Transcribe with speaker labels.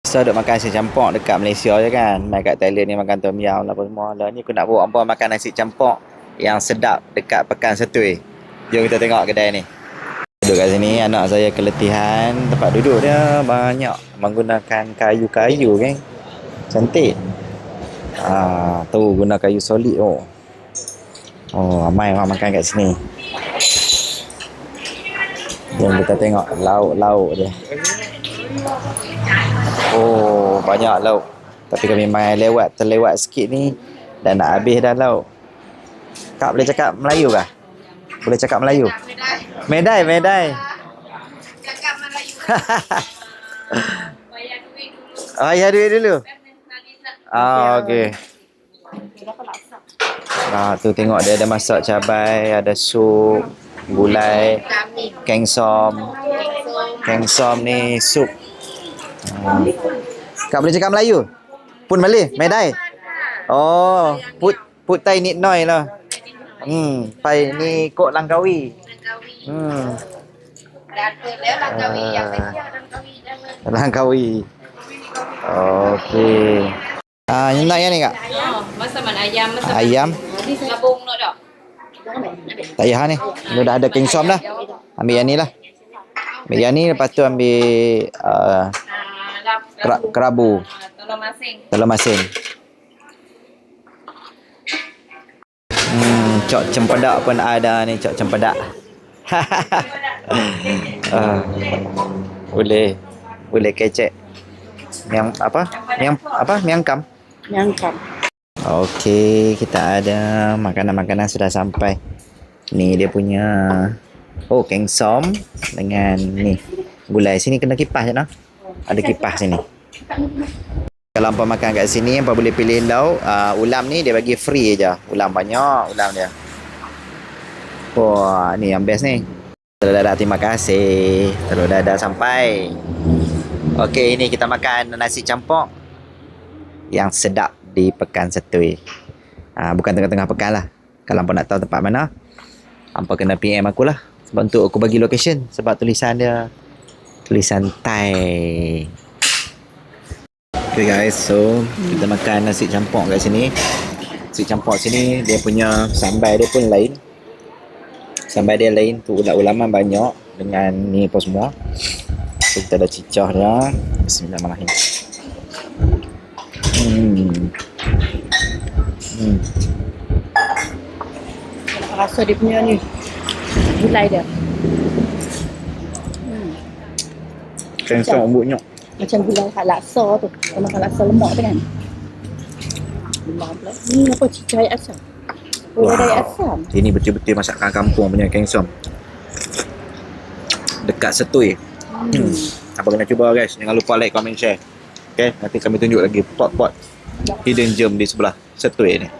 Speaker 1: So duk makan nasi campur dekat Malaysia je kan. Mai kat Thailand ni makan tom yum lah apa semua. Lah ni aku nak bawa hangpa makan nasi campur yang sedap dekat Pekan Setui. Jom kita tengok kedai ni. Duduk kat sini, anak saya keletihan. Tempat duduk dia banyak menggunakan kayu-kayu kan. Cantik. Tu guna kayu solid oh. Oh, ramai orang makan kat sini. Jom kita tengok lauk-lauk dia. Oh, banyak lauk. Tapi kami main terlewat sikit ni. Dah nak habis dah lauk. Kak boleh cakap Melayu kah? Boleh cakap Melayu? Medai.
Speaker 2: Cakap Melayu. Bayar duit dulu.
Speaker 1: Bayar duit dulu? Okey. Tu tengok dia ada masak cabai, ada sup, gulai, kengsom. Kengsom ni sup. Kak boleh cakap Melayu? Pun boleh? Medai? Oh, put tai nit noi lah. Pai ni kok Langkawi. Langkawi. Okey. Nak yang ni kak?
Speaker 2: Masaman ayam.
Speaker 1: Ayam.
Speaker 2: Labung nak tak?
Speaker 1: Tak payah ni. Ni dah ada kengsom dah. Ambil yang ni lah. Ambil yang ni, lepas tu ambil kerabu. Telur masing. Cok cempedak pun ada ni, cok cempedak. Boleh kecek. Miangkam. Okey, kita ada makanan-makanan sudah sampai. Ni dia punya kengsom dengan ni gulai. Sini kena kipas je noh. Ada kipas sini. Kalau hampa makan kat sini, hampa boleh pilih lauk. Ulam ni dia bagi free je. Ulam banyak, ulam dia. Wah, ni yang best ni. Telur dadah, terima kasih. Telur dadah sampai. Okey, ini kita makan nasi campur yang sedap di Pekan Setui. Bukan tengah-tengah pekan lah. Kalau hampa nak tahu tempat mana, hampa kena PM aku lah. Sebab untuk aku bagi location. Sebab tulisan dia tulisan Thai. Okay guys, so kita makan nasi campur kat sini. Nasi campur sini dia punya sambal dia pun lain. Sambal dia lain tu, ulam-ulaman banyak dengan ni apa semua. So, kita ada cicah dia. Bismillahirrahmanirrahim.
Speaker 3: Rasa dia punya ni gulai dia.
Speaker 1: Kengsom embutnya.
Speaker 3: Macam gulai kat laksa tu. Kalau makan laksa lemak tu kan. Lemak pula. Ni apa cicai asam. Ada asam.
Speaker 1: Ini betul-betul masakan kampung punya kengsom. Dekat Setui. Apa kena cuba guys. Jangan lupa like, comment, share. Okay, nanti kami tunjuk lagi pot-pot hidden gem di sebelah Setui ni.